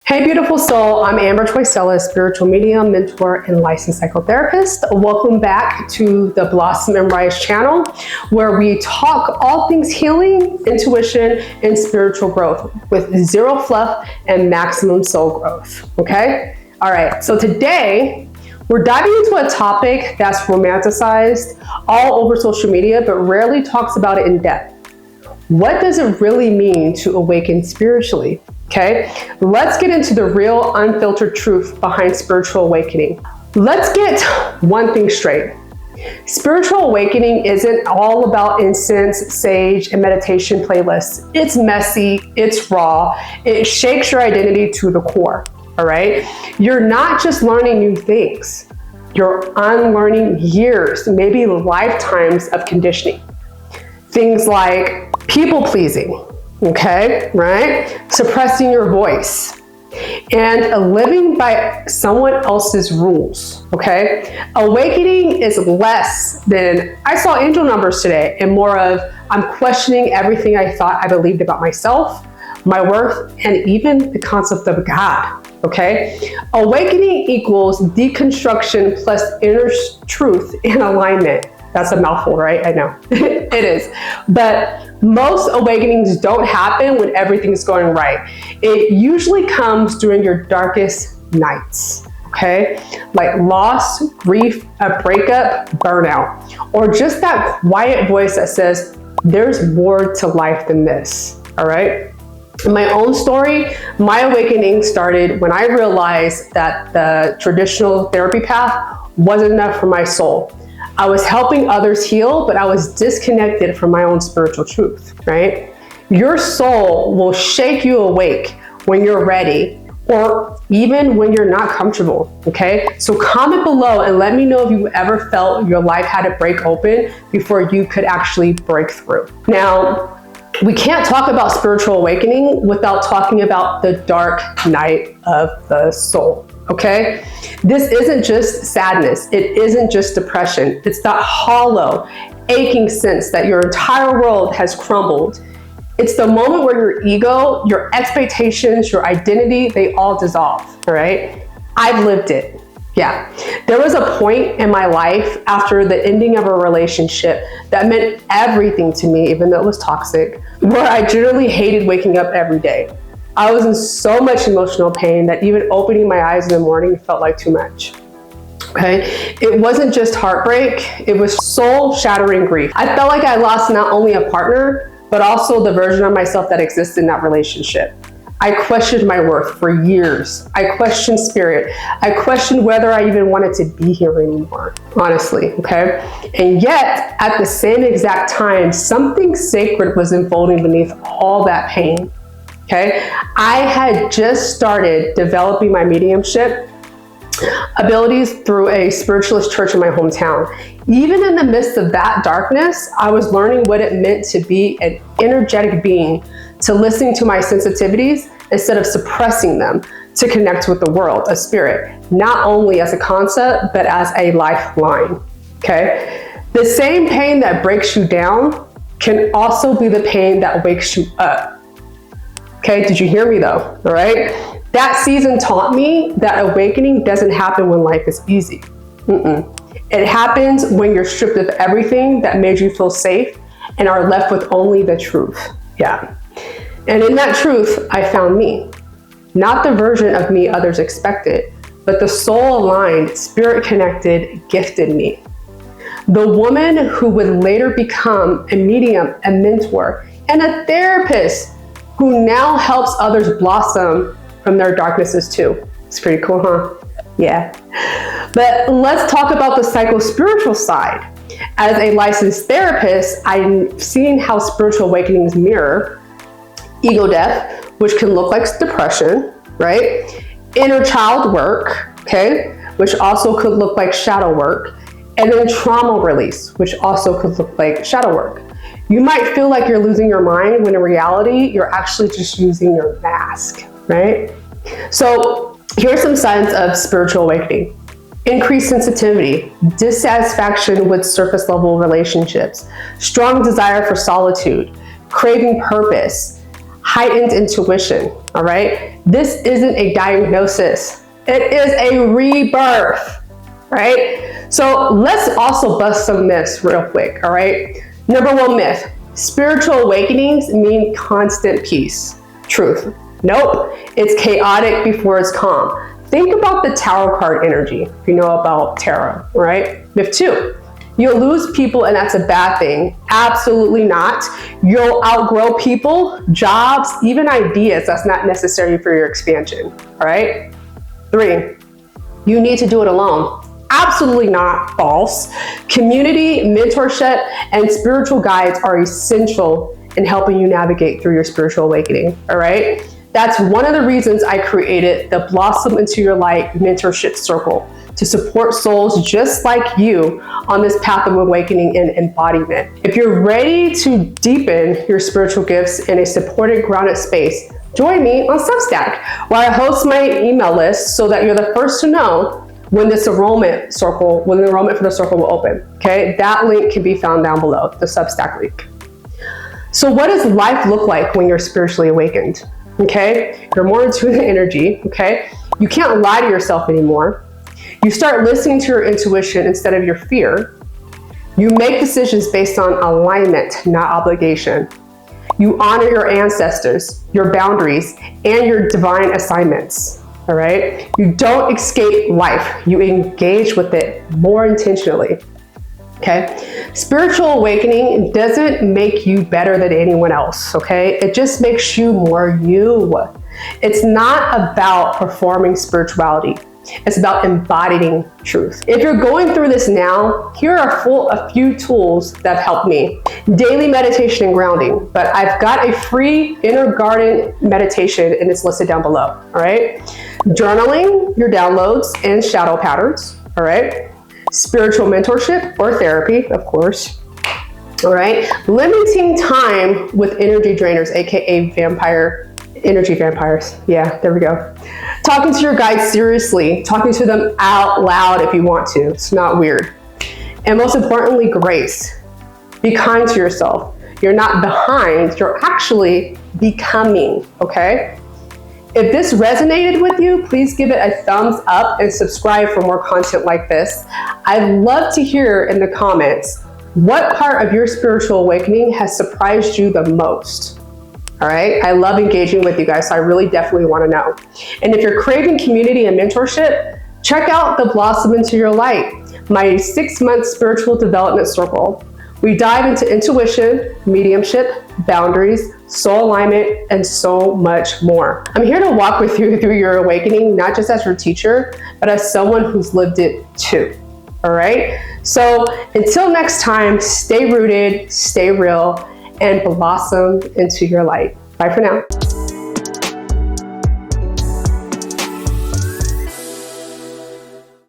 Hey, beautiful soul. I'm Amber Toysella, spiritual medium, mentor, and licensed psychotherapist. Welcome back to the Blossom and Rise channel, where we talk all things healing, intuition, and spiritual growth with zero fluff and maximum soul growth. Okay? All right. So today, we're diving into a topic that's romanticized all over social media, but rarely talks about it in depth. What does it really mean to awaken spiritually? Okay, let's get into the real unfiltered truth behind spiritual awakening. Let's get one thing straight. Spiritual awakening isn't all about incense, sage, and meditation playlists. It's messy, it's raw, it shakes your identity to the core, all right? You're not just learning new things. You're unlearning years, maybe lifetimes of conditioning. Things like people-pleasing, okay, right? Suppressing your voice and living by someone else's rules, okay? Awakening is less than, I saw angel numbers today, and more of, I'm questioning everything I thought I believed about myself, my worth, and even the concept of God, okay? Awakening equals deconstruction plus inner truth and alignment. That's a mouthful, right? I know, it is. But most awakenings don't happen when everything's going right. It usually comes during your darkest nights, okay? Like loss, grief, a breakup, burnout, or just that quiet voice that says, there's more to life than this, all right? In my own story, my awakening started when I realized that the traditional therapy path wasn't enough for my soul. I was helping others heal, but I was disconnected from my own spiritual truth, right? Your soul will shake you awake when you're ready, or even when you're not comfortable, okay? So comment below and let me know if you ever felt your life had to break open before you could actually break through. Now, we can't talk about spiritual awakening without talking about the dark night of the soul. Okay, this isn't just sadness. It isn't just depression. It's that hollow, aching sense that your entire world has crumbled. It's the moment where your ego, your expectations, your identity, they all dissolve, all right? I've lived it. Yeah, there was a point in my life after the ending of a relationship that meant everything to me, even though it was toxic, where I generally hated waking up every day. I was in so much emotional pain that even opening my eyes in the morning felt like too much. Okay, it wasn't just heartbreak, it was soul-shattering grief. I felt like I lost not only a partner, but also the version of myself that existed in that relationship. I questioned my worth for years. I questioned spirit. I questioned whether I even wanted to be here anymore, honestly, okay? And yet, at the same exact time, something sacred was unfolding beneath all that pain. Okay, I had just started developing my mediumship abilities through a spiritualist church in my hometown. Even in the midst of that darkness, I was learning what it meant to be an energetic being, to listening to my sensitivities instead of suppressing them, to connect with the world, a spirit, not only as a concept, but as a lifeline, okay? The same pain that breaks you down can also be the pain that wakes you up. Okay, did you hear me though? All right. That season taught me that awakening doesn't happen when life is easy. It happens when you're stripped of everything that made you feel safe and are left with only the truth. Yeah. And in that truth, I found me. Not the version of me others expected, but the soul-aligned, spirit-connected, gifted me. The woman who would later become a medium, a mentor, and a therapist who now helps others blossom from their darknesses too. It's pretty cool, huh? Yeah. But let's talk about the psycho-spiritual side. As a licensed therapist, I've seen how spiritual awakenings mirror ego death, which can look like depression, right? Inner child work, okay, which also could look like shadow work, and then trauma release, which also could look like shadow work. You might feel like you're losing your mind when in reality, you're actually just using your mask, right? So here are some signs of spiritual awakening. Increased sensitivity, dissatisfaction with surface level relationships, strong desire for solitude, craving purpose, heightened intuition, all right? This isn't a diagnosis. It is a rebirth, right? So let's also bust some myths real quick, all right? Number one myth, spiritual awakenings mean constant peace. Truth. Nope, it's chaotic before it's calm. Think about the tarot card energy, if you know about tarot, right? Myth two, you'll lose people and that's a bad thing. Absolutely not. You'll outgrow people, jobs, even ideas that's not necessary for your expansion, all right? Three, you need to do it alone. Absolutely not. False. Community, mentorship, and spiritual guides are essential in helping you navigate through your spiritual awakening, all right? That's one of the reasons I created the Blossom Into Your Light Mentorship Circle, to support souls just like you on this path of awakening and embodiment. If you're ready to deepen your spiritual gifts in a supported, grounded space, join me on Substack, where I host my email list so that you're the first to know when the enrollment for the circle will open, okay? That link can be found down below, the Substack link. So what does life look like when you're spiritually awakened? Okay, you're more in tune with energy, okay? You can't lie to yourself anymore. You start listening to your intuition instead of your fear. You make decisions based on alignment, not obligation. You honor your ancestors, your boundaries, and your divine assignments, all right? You don't escape life. You engage with it more intentionally, okay? Spiritual awakening doesn't make you better than anyone else, okay? It just makes you more you. It's not about performing spirituality. It's about embodying truth. If you're going through this now, here are a few tools that have helped me. Daily meditation and grounding, but I've got a free inner garden meditation and it's listed down below, all right? Journaling your downloads and shadow patterns, all right? Spiritual mentorship or therapy, of course, all right? Limiting time with energy drainers, AKA energy vampires. Yeah, there we go. Talking to your guides seriously, talking to them out loud if you want to. It's not weird. And most importantly, grace. Be kind to yourself. You're not behind, you're actually becoming, okay? If this resonated with you, please give it a thumbs up and subscribe for more content like this. I'd love to hear in the comments, what part of your spiritual awakening has surprised you the most? All right, I love engaging with you guys, so I really definitely want to know. And if you're craving community and mentorship, check out the Blossom Into Your Light, my 6-month spiritual development circle. We dive into intuition, mediumship, boundaries, soul alignment, and so much more. I'm here to walk with you through your awakening, not just as your teacher, but as someone who's lived it too. All right, so until next time, stay rooted, stay real, and blossom into your light. Bye for now.